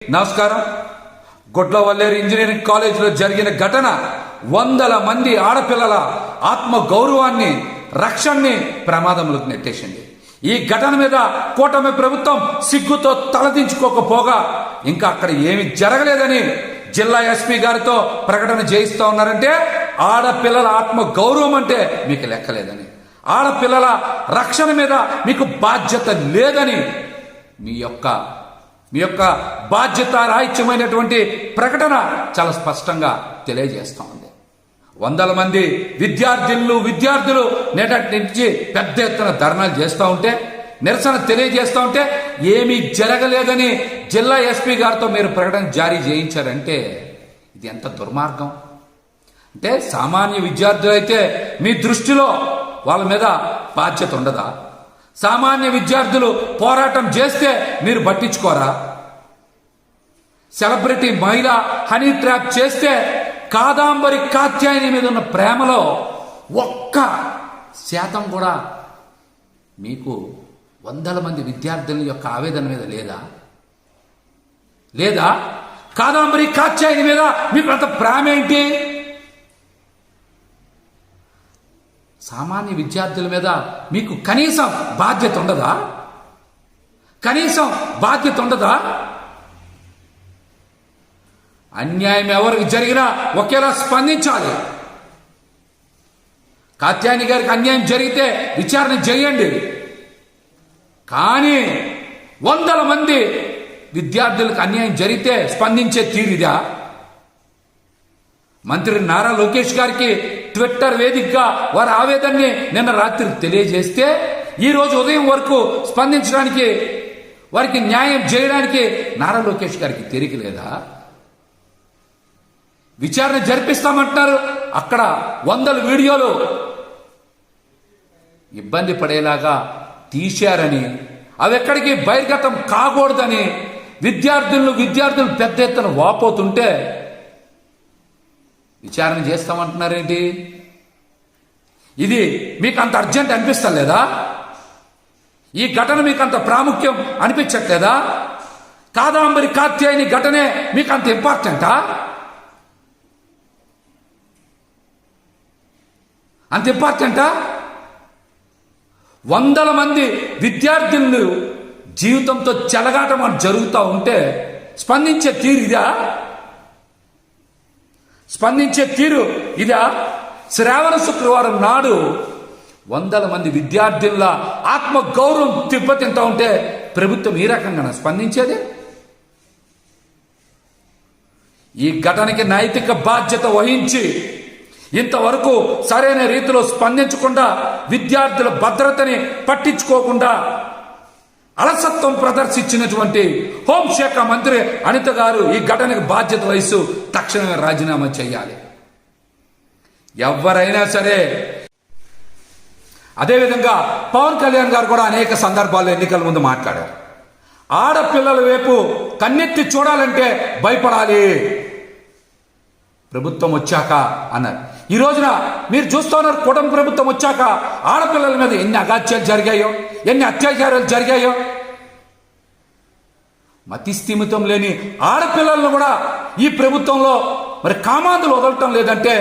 నమస్కారం. గుడ్లవల్లేరు ఇంజనీరింగ్ కాలేజీలో జరిగిన ఘటన వందల మంది ఆడపిల్లల ఆత్మ గౌరవాన్ని, రక్షణని ప్రమాదంలోకి నెట్టేసింది. ఈ ఘటన మీద కూటమి ప్రభుత్వం సిగ్గుతో తలదించుకోకపోగా ఇంకా అక్కడ ఏమి జరగలేదని జిల్లా ఎస్పీ గారితో ప్రకటన చేయిస్తా ఉన్నారంటే ఆడపిల్లల ఆత్మ గౌరవం అంటే మీకు లెక్కలేదని, ఆడపిల్లల రక్షణ మీద మీకు బాధ్యత లేదని మీ యొక్క బాధ్యత రాహిత్యమైనటువంటి ప్రకటన చాలా స్పష్టంగా తెలియజేస్తా ఉంది. వందల మంది విద్యార్థులు నేటి నుంచి పెద్ద ఎత్తున ధర్నాలు చేస్తూ ఉంటే, నిరసన తెలియజేస్తూ ఉంటే ఏమీ జరగలేదని జిల్లా ఎస్పీ గారితో మీరు ప్రకటన జారీ చేయించారంటే ఇది ఎంత దుర్మార్గం. అంటే సామాన్య విద్యార్థులు అయితే మీ దృష్టిలో వాళ్ళ మీద బాధ్యత ఉండదా? సామాన్య విద్యార్థులు పోరాటం చేస్తే మీరు పట్టించుకోరా? సెలబ్రిటీ మహిళ హనీ ట్రాప్ చేస్తే కాదాంబరి కాత్యాయని మీద ఉన్న ప్రేమలో 1% కూడా మీకు వందల మంది విద్యార్థుల యొక్క ఆవేదన మీద లేదా? కాదాంబరి కాత్యాయని మీద మీకు అంత ప్రేమ ఏంటి? సామాన్య విద్యార్థుల మీద మీకు కనీసం బాధ్యత ఉండదా? అన్యాయం ఎవరికి జరిగినా ఒకేలా స్పందించాలి. కాత్యాయని గారికి అన్యాయం జరిగితే విచారణ చేయండి. కానీ వందల మంది విద్యార్థులకు అన్యాయం జరిగితే స్పందించే తీరిదా? మంత్రి నారా లోకేష్ గారికి ట్విట్టర్ వేదికగా వారి ఆవేదనని నిన్న రాత్రి తెలియజేస్తే ఈ రోజు ఉదయం వరకు స్పందించడానికి, వారికి న్యాయం చేయడానికి నారా లోకేష్ గారికి తీరిక లేదా? విచారణ జరిపిస్తామంటున్నారు. అక్కడ వందల వీడియోలు ఇబ్బంది పడేలాగా తీశారని, అవి ఎక్కడికి బహిర్గతం కాకూడదని విద్యార్థులు పెద్ద ఎత్తున వాపోతుంటే విచారణ చేస్తామంటున్నారేంటి? ఇది మీకు అంత అర్జెంట్ అనిపిస్తలేదా? ఈ ఘటన మీకు అంత ప్రాముఖ్యం అనిపించట్లేదా? కాదాంబరి కాత్యాయని ఘటనే మీకు అంత ఇంపార్టెంటా? వందల మంది విద్యార్థులు జీవితంతో చెలగాటం జరుగుతూ ఉంటే స్పందించే తీరు ఇదా? శ్రావణ శుక్రవారం నాడు వందల మంది విద్యార్థుల ఆత్మ గౌరవం తిబ్బతింటూ ఉంటే ప్రభుత్వం ఈ రకంగా స్పందించేది? ఈ ఘటనకి నైతిక బాధ్యత వహించి ఇంతవరకు సరైన రీతిలో స్పందించకుండా, విద్యార్థుల భద్రతని పట్టించుకోకుండా అలసత్వం ప్రదర్శించినటువంటి హోంశాఖ మంత్రి అనిత గారు ఈ ఘటనకు బాధ్యత వహిస్తూ తక్షణమే రాజీనామా చేయాలి. ఎవరైనా సరే. అదేవిధంగా పవన్ కళ్యాణ్ గారు కూడా అనేక సందర్భాల్లో ఎన్నికల ముందు మాట్లాడారు. ఆడపిల్లల వైపు కన్నెత్తి చూడాలంటే భయపడాలి ప్రభుత్వం వచ్చాక అన్నారు. ఈ రోజున మీరు చూస్తున్నారు, కూటమి ప్రభుత్వం వచ్చాక ఆడపిల్లల మీద ఎన్ని అగాత్యాలు జరిగాయో, ఎన్ని అత్యాచారాలు జరిగాయో. మతిస్థిమితం లేని ఆడపిల్లలను కూడా ఈ ప్రభుత్వంలో మరి కామాంధులు వదలటం లేదంటే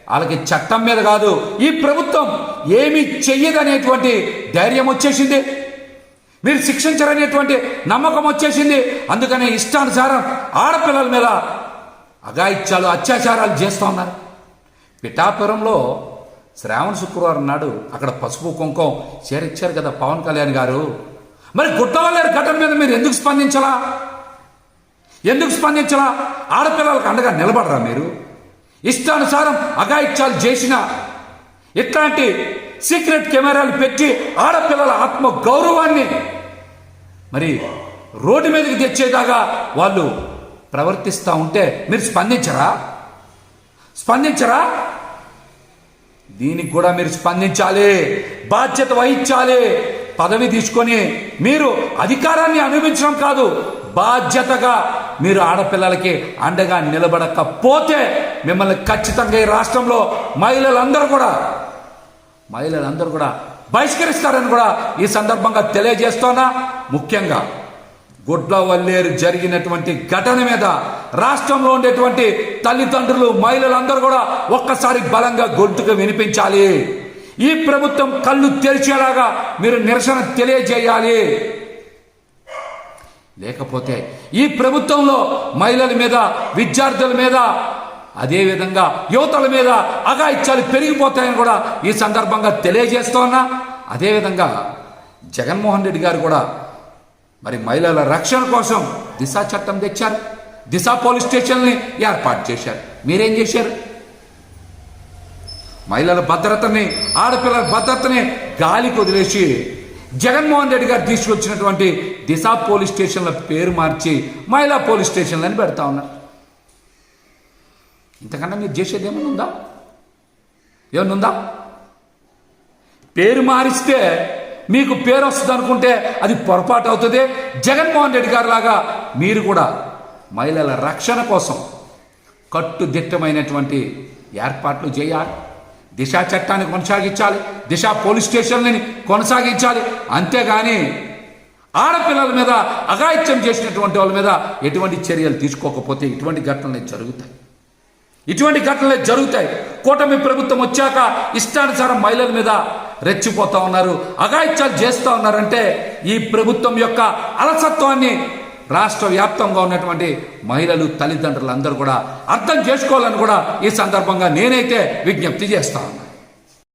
వాళ్ళకి చట్టం మీద కాదు, ఈ ప్రభుత్వం ఏమీ చెయ్యదనేటువంటి ధైర్యం వచ్చేసింది. మీరు శిక్షించరనేటువంటి నమ్మకం వచ్చేసింది. అందుకనే ఇష్టానుసారం ఆడపిల్లల మీద అఘాయిత్యాలు, అత్యాచారాలు చేస్తూ ఉన్నారు. పిఠాపురంలో శ్రావణ శుక్రవారం నాడు అక్కడ పసుపు కుంకుమ చేరిచ్చారు కదా పవన్ కళ్యాణ్ గారు. మరి గుడ్లవల్లేరు ఘటన మీద మీరు ఎందుకు స్పందించలా? ఆడపిల్లలకు అండగా నిలబడరా మీరు? ఇష్టానుసారం అఘాయిత్యాలు చేసిన ఇట్లాంటి సీక్రెట్ కెమెరాలు పెట్టి ఆడపిల్లల ఆత్మ గౌరవాన్ని మరి రోడ్డు మీదకి తెచ్చేదాకా వాళ్ళు ప్రవర్తిస్తూ ఉంటే మీరు స్పందించరా? దీనికి కూడా మీరు స్పందించాలి, బాధ్యత వహించాలి. పదవి తీసుకొని మీరు అధికారాన్ని అనుభవించడం కాదు, బాధ్యతగా మీరు ఆడపిల్లలకి అండగా నిలబడకపోతే మిమ్మల్ని ఖచ్చితంగా ఈ రాష్ట్రంలో మహిళలందరూ కూడా బహిష్కరిస్తారని కూడా ఈ సందర్భంగా తెలియజేస్తున్నా. ముఖ్యంగా గుడ్లవల్లేరు జరిగినటువంటి ఘటన మీద రాష్ట్రంలో ఉండేటువంటి తల్లిదండ్రులు, మహిళలందరూ కూడా ఒక్కసారి బలంగా గొంతుకు వినిపించాలి. ఈ ప్రభుత్వం కళ్ళు తెరిచేలాగా మీరు నిరసన తెలియజేయాలి. లేకపోతే ఈ ప్రభుత్వంలో మహిళల మీద, విద్యార్థుల మీద, అదేవిధంగా యువతల మీద అఘాయిత్యాలు పెరిగిపోతాయని కూడా ఈ సందర్భంగా తెలియజేస్తున్నా. అదేవిధంగా జగన్మోహన్ రెడ్డి గారు కూడా మరి మహిళల రక్షణ కోసం దిశ చట్టం తెచ్చారు. దిశ పోలీస్ స్టేషన్ని ఏర్పాటు చేశారు. మీరేం చేశారు? మహిళల భద్రతని, ఆడపిల్లల భద్రతని గాలికి వదిలేసి జగన్మోహన్ రెడ్డి గారు తీసుకొచ్చినటువంటి దిశ పోలీస్ స్టేషన్ల పేరు మార్చి మహిళా పోలీస్ స్టేషన్లని పెడతా ఉన్నారు. ఇంతకన్నా మీరు చేసేది ఏమైనా ఉందా? ఏమన్నా? పేరు మారిస్తే మీకు పేరు వస్తుంది అనుకుంటే అది పొరపాటు అవుతుంది. జగన్మోహన్ రెడ్డి గారు లాగా మీరు కూడా మహిళల రక్షణ కోసం కట్టుదిట్టమైనటువంటి ఏర్పాట్లు చేయాలి. దిశ చట్టాన్ని కొనసాగించాలి. దిశ పోలీస్ స్టేషన్లని కొనసాగించాలి. అంతేగాని ఆడపిల్లల మీద అఘాయిత్యం చేసినటువంటి వాళ్ళ మీద ఎటువంటి చర్యలు తీసుకోకపోతే ఇటువంటి ఘటనలే జరుగుతాయి. కూటమి ప్రభుత్వం వచ్చాక ఇష్టానుసారం మహిళల మీద రెచ్చిపోతా ఉన్నారు, అఘాయిత్యాలు చేస్తూ ఉన్నారంటే ఈ ప్రభుత్వం యొక్క అలసత్వాన్ని రాష్ట్ర వ్యాప్తంగా ఉన్నటువంటి మహిళలు, తల్లిదండ్రులు అందరూ కూడా అర్థం చేసుకోవాలని కూడా ఈ సందర్భంగా నేనైతే విజ్ఞప్తి చేస్తా ఉన్నాను.